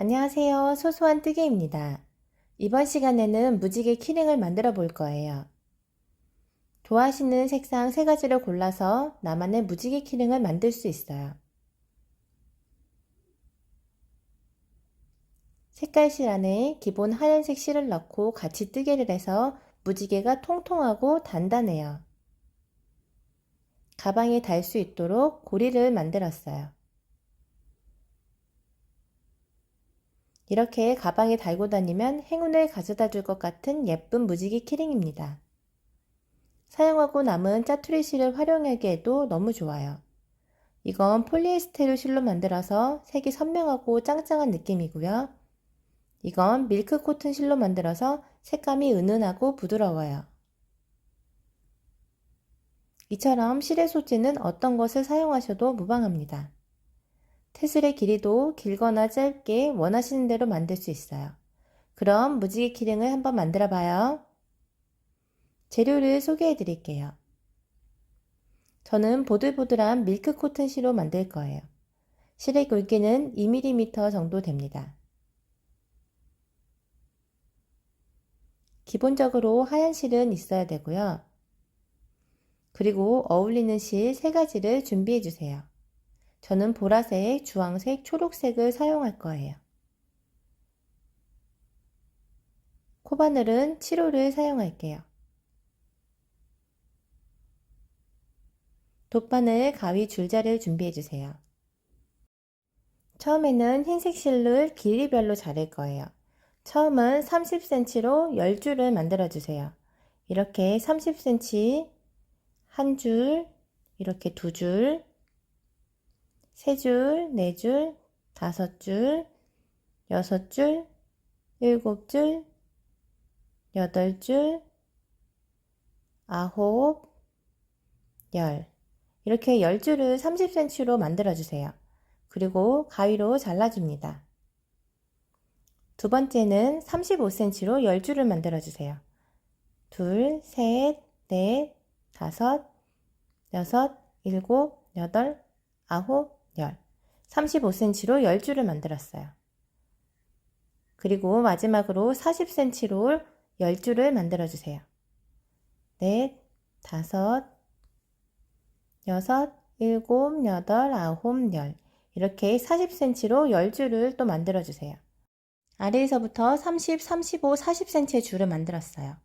안녕하세요. 소소한 뜨개입니다. 이번 시간에는 무지개 키링을 만들어 볼 거예요. 좋아하시는 색상 3가지를 골라서 나만의 무지개 키링을 만들 수 있어요. 색깔실 안에 기본 하얀색 실을 넣고 같이 뜨개를 해서 무지개가 통통하고 단단해요. 가방에 달 수 있도록 고리를 만들었어요. 이렇게 가방에 달고 다니면 행운을 가져다 줄 것 같은 예쁜 무지개 키링입니다. 사용하고 남은 짜투리 실을 활용하기에도 너무 좋아요. 이건 폴리에스테르 실로 만들어서 색이 선명하고 짱짱한 느낌이고요. 이건 밀크 코튼 실로 만들어서 색감이 은은하고 부드러워요. 이처럼 실의 소재는 어떤 것을 사용하셔도 무방합니다. 테슬의 길이도 길거나 짧게 원하시는 대로 만들 수 있어요. 그럼 무지개 키링을 한번 만들어 봐요. 재료를 소개해 드릴게요. 저는 보들보들한 밀크 코튼 실로 만들 거예요. 실의 굵기는 2mm 정도 됩니다. 기본적으로 하얀 실은 있어야 되고요. 그리고 어울리는 실 3가지를 준비해 주세요. 저는 보라색, 주황색, 초록색을 사용할 거예요. 코바늘은 7호를 사용할게요. 돗바늘, 가위, 줄자를 준비해 주세요. 처음에는 흰색 실을 길이별로 자를 거예요. 처음은 30cm로 10줄을 만들어 주세요. 이렇게 30cm 한 줄, 이렇게 2줄, 3줄, 4줄, 5줄, 6줄, 7줄, 8줄, 9, 10 이렇게 10줄을 30cm로 만들어 주세요. 그리고 가위로 잘라줍니다. 두 번째는 35cm로 10줄을 만들어 주세요. 2, 3, 4, 5, 6, 7, 8, 9, 10 35cm로 10줄을 만들었어요. 그리고 마지막으로 40cm로 10줄을 만들어 주세요. 4, 5, 6, 7, 8, 9, 10 이렇게 40cm로 10줄을 또 만들어 주세요. 아래에서부터 30, 35, 40cm의 줄을 만들었어요.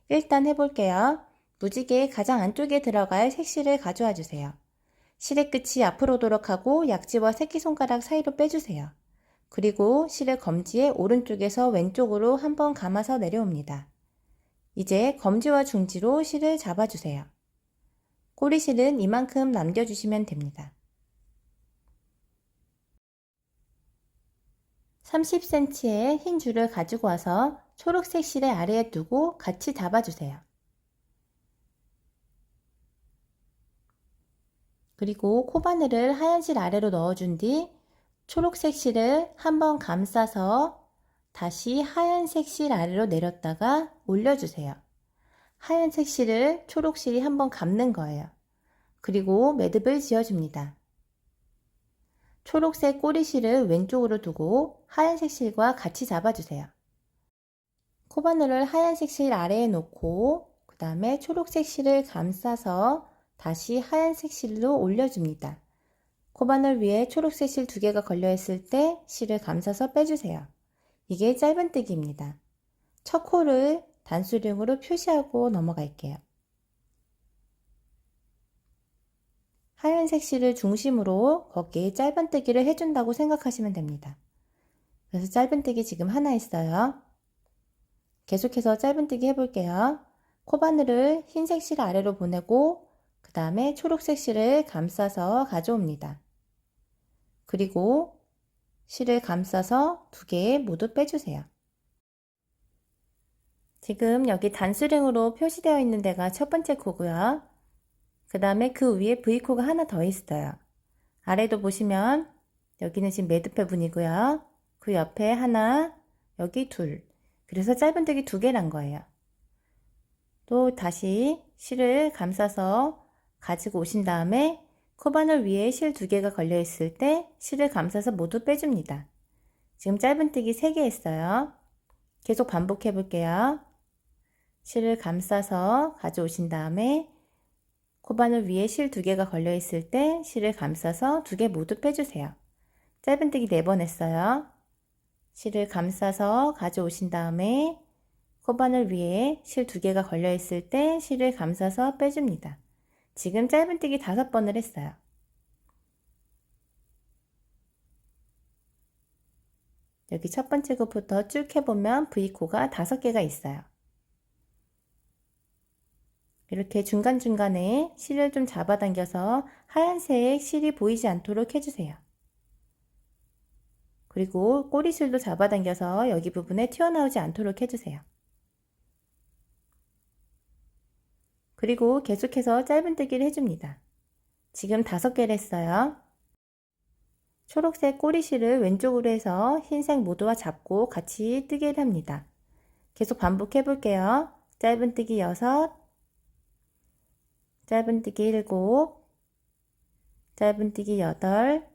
일단 해볼게요. 무지개 가장 안쪽에 들어갈 색실을 가져와 주세요. 실의 끝이 앞으로 오도록 하고 약지와 새끼손가락 사이로 빼주세요. 그리고 실의 검지의 오른쪽에서 왼쪽으로 한번 감아서 내려옵니다. 이제 검지와 중지로 실을 잡아주세요. 꼬리실은 이만큼 남겨주시면 됩니다. 30cm의 흰 줄을 가지고 와서 초록색 실의 아래에 두고 같이 잡아주세요. 그리고 코바늘을 하얀 실 아래로 넣어준 뒤 초록색 실을 한번 감싸서 다시 하얀색 실 아래로 내렸다가 올려주세요. 하얀색 실을 초록실이 한번 감는 거예요. 그리고 매듭을 지어줍니다. 초록색 꼬리실을 왼쪽으로 두고 하얀색 실과 같이 잡아주세요. 코바늘을 하얀색 실 아래에 놓고 그 다음에 초록색 실을 감싸서 다시 하얀색 실로 올려줍니다. 코바늘 위에 초록색 실 2개가 걸려 있을 때 실을 감싸서 빼주세요. 이게 짧은뜨기입니다. 첫 코를 단수령으로 표시하고 넘어갈게요. 하얀색 실을 중심으로 거기에 짧은뜨기를 해준다고 생각하시면 됩니다. 그래서 짧은뜨기 지금 하나 있어요. 계속해서 짧은뜨기 해볼게요. 코바늘을 흰색 실 아래로 보내고 그 다음에 초록색 실을 감싸서 가져옵니다. 그리고 실을 감싸서 2개 모두 빼주세요. 지금 여기 단수령으로 표시되어 있는 데가 첫 번째 코고요. 그 다음에 그 위에 V코가 하나 더 있어요. 아래도 보시면 여기는 지금 매듭해 분이고요. 그 옆에 하나, 여기 둘. 그래서 짧은뜨기 2개란 거예요. 또 다시 실을 감싸서 가지고 오신 다음에 코바늘 위에 실 2개가 걸려 있을 때 실을 감싸서 모두 빼줍니다. 지금 짧은뜨기 3개 했어요. 계속 반복해 볼게요. 실을 감싸서 가져오신 다음에 코바늘 위에 실 2개가 걸려 있을 때 실을 감싸서 2개 모두 빼주세요. 짧은뜨기 4번 했어요. 실을 감싸서 가져오신 다음에 코바늘 위에 실 2개가 걸려 있을 때 실을 감싸서 빼줍니다. 지금 짧은뜨기 5번을 했어요. 여기 첫 번째 곱부터 쭉 해보면 V코가 5개가 있어요. 이렇게 중간중간에 실을 좀 잡아당겨서 하얀색 실이 보이지 않도록 해주세요. 그리고 꼬리실도 잡아당겨서 여기 부분에 튀어나오지 않도록 해주세요. 그리고 계속해서 짧은뜨기를 해줍니다. 지금 5개를 했어요. 초록색 꼬리실을 왼쪽으로 해서 흰색 모두와 잡고 같이 뜨개를 합니다. 계속 반복해 볼게요. 짧은뜨기 6, 짧은뜨기 7, 짧은뜨기 8,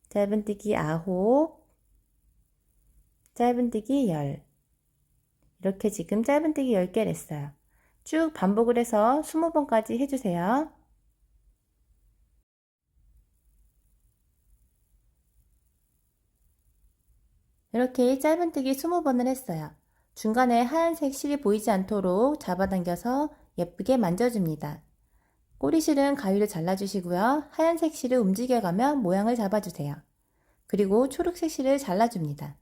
짧은뜨기 9, 짧은뜨기 10. 이렇게 지금 짧은뜨기 10개를 했어요. 쭉 반복을 해서 20번까지 해주세요. 이렇게 짧은뜨기 20번을 했어요. 중간에 하얀색 실이 보이지 않도록 잡아당겨서 예쁘게 만져줍니다. 꼬리실은 가위로 잘라주시고요. 하얀색 실을 움직여가며 모양을 잡아주세요. 그리고 초록색 실을 잘라줍니다.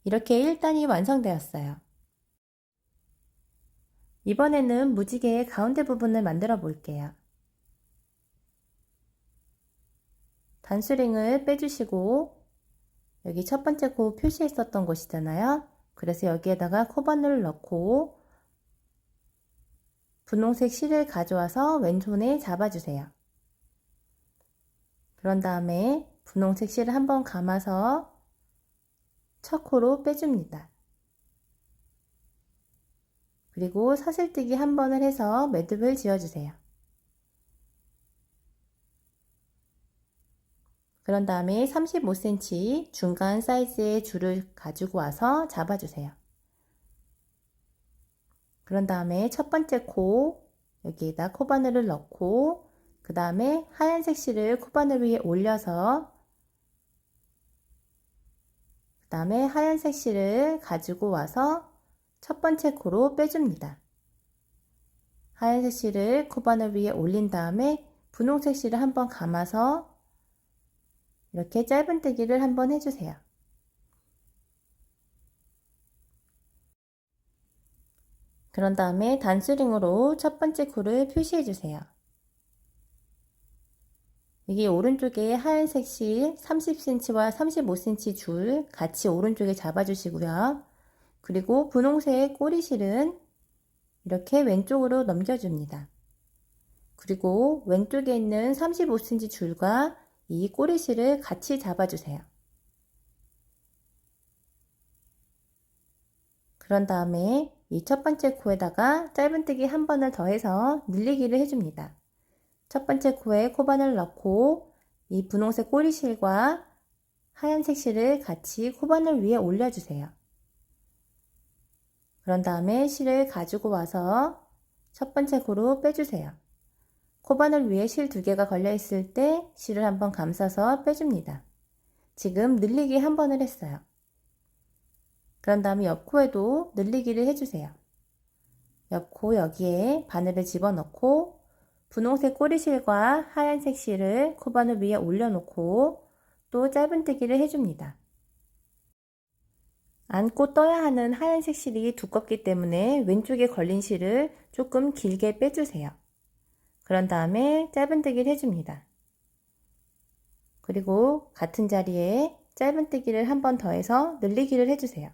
이렇게 1단이 완성되었어요. 이번에는 무지개의 가운데 부분을 만들어 볼게요. 단수링을 빼주시고 여기 첫 번째 코 표시했었던 곳이잖아요. 그래서 여기에다가 코바늘을 넣고 분홍색 실을 가져와서 왼손에 잡아주세요. 그런 다음에 분홍색 실을 한번 감아서 첫 코로 빼줍니다. 그리고 사슬뜨기 한 번을 해서 매듭을 지어주세요. 그런 다음에 35cm 중간 사이즈의 줄을 가지고 와서 잡아주세요. 그런 다음에 첫 번째 코 여기에다 코바늘을 넣고 그 다음에 하얀색 실을 코바늘 위에 올려서 그 다음에 하얀색 실을 가지고 와서 첫 번째 코로 빼줍니다. 하얀색 실을 코바늘 위에 올린 다음에 분홍색 실을 한번 감아서 이렇게 짧은뜨기를 한번 해주세요. 그런 다음에 단수링으로 첫 번째 코를 표시해 주세요. 여기 오른쪽에 하얀색 실 30cm와 35cm 줄 같이 오른쪽에 잡아주시고요. 그리고 분홍색 꼬리실은 이렇게 왼쪽으로 넘겨줍니다. 그리고 왼쪽에 있는 35cm 줄과 이 꼬리실을 같이 잡아주세요. 그런 다음에 이 첫 번째 코에다가 짧은뜨기 한 번을 더해서 늘리기를 해줍니다. 첫 번째 코에 코바늘 넣고 이 분홍색 꼬리실과 하얀색 실을 같이 코바늘 위에 올려주세요. 그런 다음에 실을 가지고 와서 첫 번째 코로 빼주세요. 코바늘 위에 실 2개가 걸려 있을 때 실을 한번 감싸서 빼줍니다. 지금 늘리기 한 번을 했어요. 그런 다음에 옆코에도 늘리기를 해주세요. 옆코 여기에 바늘을 집어넣고 분홍색 꼬리실과 하얀색 실을 코바늘 위에 올려놓고 또 짧은뜨기를 해줍니다. 안고 떠야 하는 하얀색 실이 두껍기 때문에 왼쪽에 걸린 실을 조금 길게 빼주세요. 그런 다음에 짧은뜨기를 해줍니다. 그리고 같은 자리에 짧은뜨기를 한 번 더해서 늘리기를 해주세요.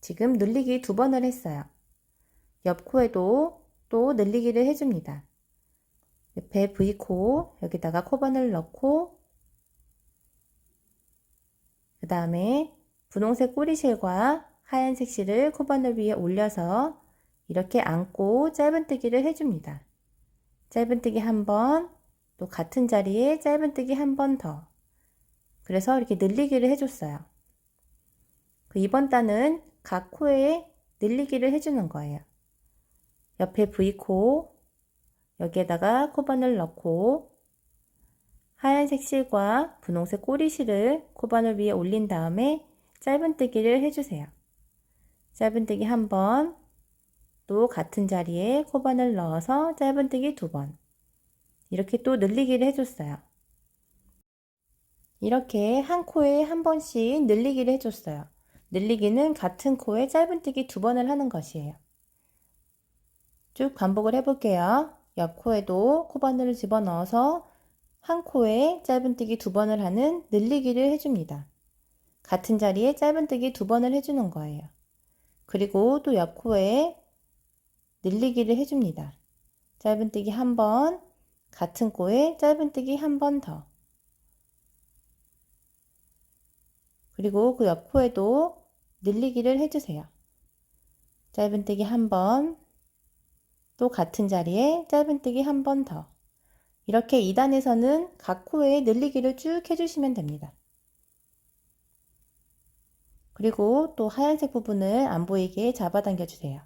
지금 늘리기 2번을 했어요. 옆코에도 또 늘리기를 해줍니다. 옆에 V코 여기다가 코바늘 넣고 그 다음에 분홍색 꼬리실과 하얀색 실을 코바늘 위에 올려서 이렇게 안고 짧은뜨기를 해줍니다. 짧은뜨기 한 번, 또 같은 자리에 짧은뜨기 한 번 더. 그래서 이렇게 늘리기를 해줬어요. 그 이번 단은 각 코에 늘리기를 해주는 거예요. 옆에 V코, 여기에다가 코바늘 넣고 하얀색 실과 분홍색 꼬리실을 코바늘 위에 올린 다음에 짧은뜨기를 해주세요. 짧은뜨기 한 번, 또 같은 자리에 코바늘 넣어서 짧은뜨기 두 번. 이렇게 또 늘리기를 해줬어요. 이렇게 한 코에 한 번씩 늘리기를 해줬어요. 늘리기는 같은 코에 짧은뜨기 두 번을 하는 것이에요. 쭉 반복을 해볼게요. 옆 코에도 코바늘을 집어넣어서 한 코에 짧은뜨기 두 번을 하는 늘리기를 해줍니다. 같은 자리에 짧은뜨기 두 번을 해주는 거예요. 그리고 또 옆 코에 늘리기를 해줍니다. 짧은뜨기 한 번, 같은 코에 짧은뜨기 한 번 더. 그리고 그 옆 코에도 늘리기를 해주세요. 짧은뜨기 한 번, 또 같은 자리에 짧은뜨기 한 번 더. 이렇게 2단에서는 각 코에 늘리기를 쭉 해주시면 됩니다. 그리고 또 하얀색 부분을 안 보이게 잡아당겨 주세요.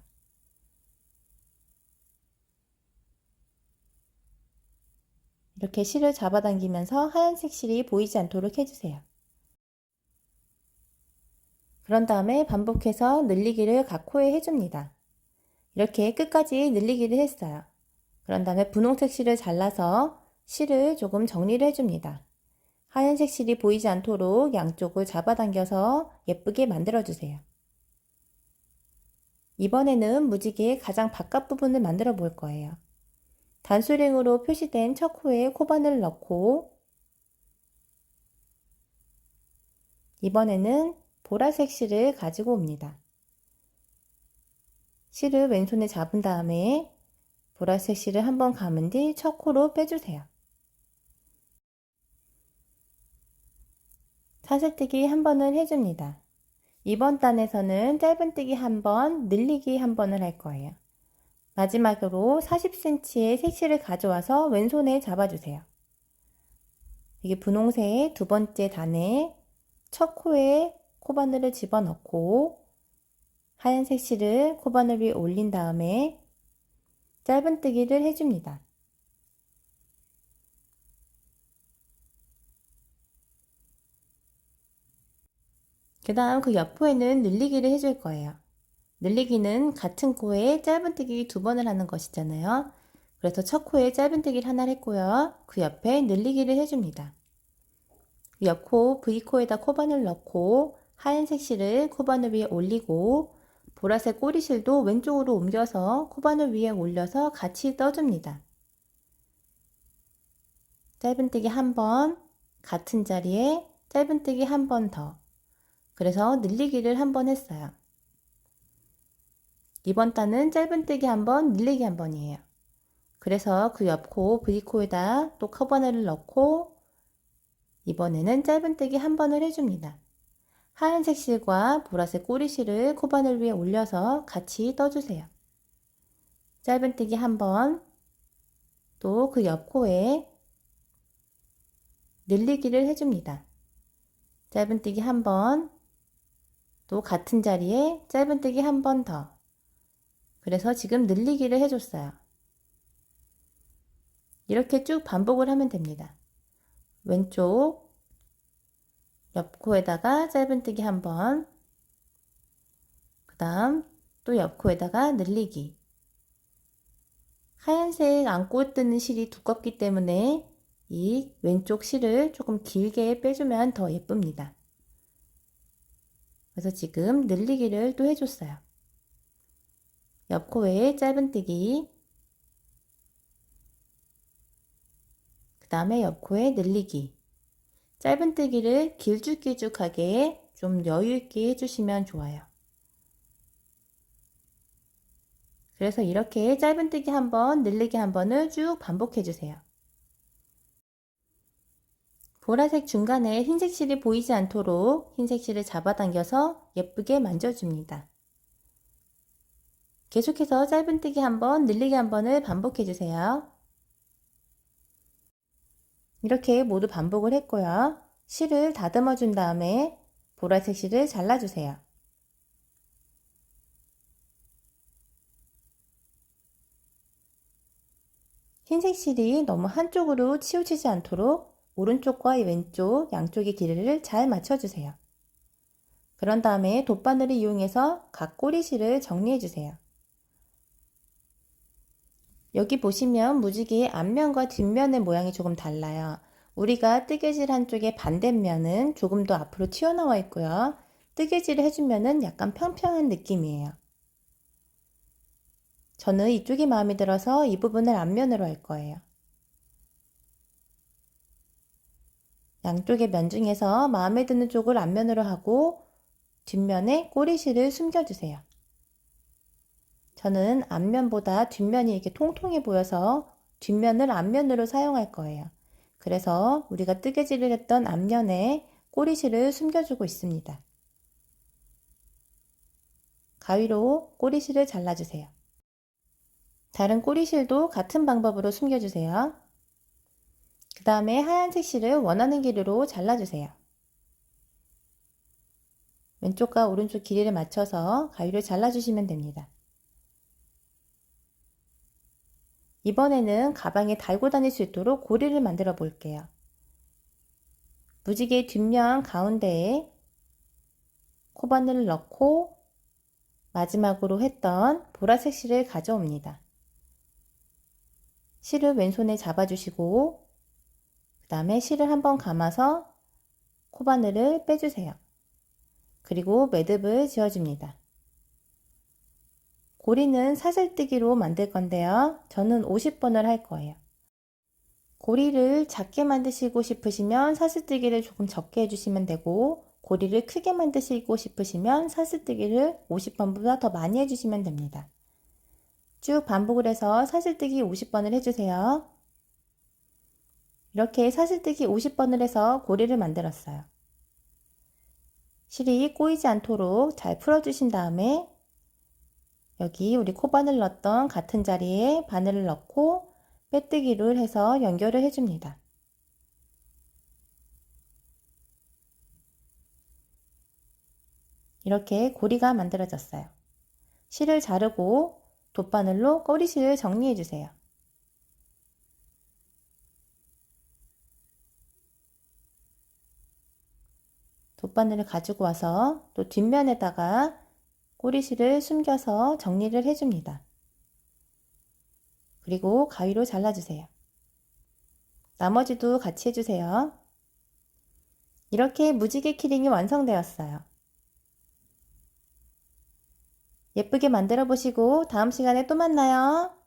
이렇게 실을 잡아당기면서 하얀색 실이 보이지 않도록 해주세요. 그런 다음에 반복해서 늘리기를 각 코에 해줍니다. 이렇게 끝까지 늘리기를 했어요. 그런 다음에 분홍색 실을 잘라서 실을 조금 정리를 해줍니다. 하얀색 실이 보이지 않도록 양쪽을 잡아당겨서 예쁘게 만들어주세요. 이번에는 무지개의 가장 바깥 부분을 만들어 볼 거예요. 단수령으로 표시된 첫 코에 코바늘을 넣고 이번에는 보라색 실을 가지고 옵니다. 실을 왼손에 잡은 다음에 보라색 실을 한번 감은 뒤 첫 코로 빼주세요. 사슬뜨기 한 번을 해줍니다. 이번 단에서는 짧은뜨기 한 번, 늘리기 한 번을 할 거예요. 마지막으로 40cm의 색실을 가져와서 왼손에 잡아주세요. 이게 분홍색 두 번째 단에 첫 코에 코바늘을 집어넣고 하얀색 실을 코바늘 위에 올린 다음에 짧은뜨기를 해줍니다. 그 다음 그 옆코에는 늘리기를 해줄 거예요. 늘리기는 같은 코에 짧은뜨기 두 번을 하는 것이잖아요. 그래서 첫 코에 짧은뜨기를 하나를 했고요. 그 옆에 늘리기를 해줍니다. 옆코 V코에다 코바늘 넣고 하얀색 실을 코바늘 위에 올리고 보라색 꼬리실도 왼쪽으로 옮겨서 코바늘 위에 올려서 같이 떠줍니다. 짧은뜨기 한 번, 같은 자리에 짧은뜨기 한 번 더. 그래서 늘리기를 한 번 했어요. 이번 단은 짧은뜨기 한 번, 늘리기 한 번이에요. 그래서 그 옆코 V코에다 또 코바늘을 넣고 이번에는 짧은뜨기 한 번을 해줍니다. 하얀색 실과 보라색 꼬리실을 코바늘 위에 올려서 같이 떠주세요. 짧은뜨기 한 번, 또 그 옆코에 늘리기를 해줍니다. 짧은뜨기 한 번, 또 같은 자리에 짧은뜨기 한 번 더. 그래서 지금 늘리기를 해줬어요. 이렇게 쭉 반복을 하면 됩니다. 왼쪽 옆코에다가 짧은뜨기 한 번, 그 다음 또 옆코에다가 늘리기. 하얀색 안고 뜨는 실이 두껍기 때문에 이 왼쪽 실을 조금 길게 빼주면 더 예쁩니다. 그래서 지금 늘리기를 또 해줬어요. 옆코에 짧은뜨기, 그 다음에 옆코에 늘리기. 짧은뜨기를 길쭉길쭉하게 좀 여유있게 해주시면 좋아요. 그래서 이렇게 짧은뜨기 한 번, 늘리기 한 번을 쭉 반복해주세요. 보라색 중간에 흰색 실이 보이지 않도록 흰색 실을 잡아당겨서 예쁘게 만져줍니다. 계속해서 짧은뜨기 한 번, 늘리기 한 번을 반복해주세요. 이렇게 모두 반복을 했고요. 실을 다듬어 준 다음에 보라색 실을 잘라주세요. 흰색 실이 너무 한쪽으로 치우치지 않도록 오른쪽과 왼쪽 양쪽의 길이를 잘 맞춰주세요. 그런 다음에 돗바늘을 이용해서 각 꼬리실을 정리해주세요. 여기 보시면 무지개의 앞면과 뒷면의 모양이 조금 달라요. 우리가 뜨개질 한쪽의 반대면은 조금 더 앞으로 튀어나와 있고요. 뜨개질을 해주면은 약간 평평한 느낌이에요. 저는 이쪽이 마음에 들어서 이 부분을 앞면으로 할 거예요. 양쪽의 면 중에서 마음에 드는 쪽을 앞면으로 하고 뒷면에 꼬리실을 숨겨주세요. 저는 앞면보다 뒷면이 이렇게 통통해 보여서 뒷면을 앞면으로 사용할 거예요. 그래서 우리가 뜨개질을 했던 앞면에 꼬리실을 숨겨주고 있습니다. 가위로 꼬리실을 잘라주세요. 다른 꼬리실도 같은 방법으로 숨겨주세요. 그 다음에 하얀색 실을 원하는 길이로 잘라주세요. 왼쪽과 오른쪽 길이를 맞춰서 가위로 잘라주시면 됩니다. 이번에는 가방에 달고 다닐 수 있도록 고리를 만들어 볼게요. 무지개 뒷면 가운데에 코바늘을 넣고 마지막으로 했던 보라색 실을 가져옵니다. 실을 왼손에 잡아주시고 그 다음에 실을 한번 감아서 코바늘을 빼주세요. 그리고 매듭을 지어줍니다. 고리는 사슬뜨기로 만들 건데요. 저는 50번을 할 거예요. 고리를 작게 만드시고 싶으시면 사슬뜨기를 조금 적게 해주시면 되고 고리를 크게 만드시고 싶으시면 사슬뜨기를 50번보다 더 많이 해주시면 됩니다. 쭉 반복을 해서 사슬뜨기 50번을 해주세요. 이렇게 사슬뜨기 50번을 해서 고리를 만들었어요. 실이 꼬이지 않도록 잘 풀어주신 다음에 여기 우리 코바늘 넣었던 같은 자리에 바늘을 넣고 빼뜨기를 해서 연결을 해줍니다. 이렇게 고리가 만들어졌어요. 실을 자르고 돗바늘로 꼬리실을 정리해주세요. 돗바늘을 가지고 와서 또 뒷면에다가 꼬리실을 숨겨서 정리를 해줍니다. 그리고 가위로 잘라주세요. 나머지도 같이 해주세요. 이렇게 무지개 키링이 완성되었어요. 예쁘게 만들어 보시고 다음 시간에 또 만나요.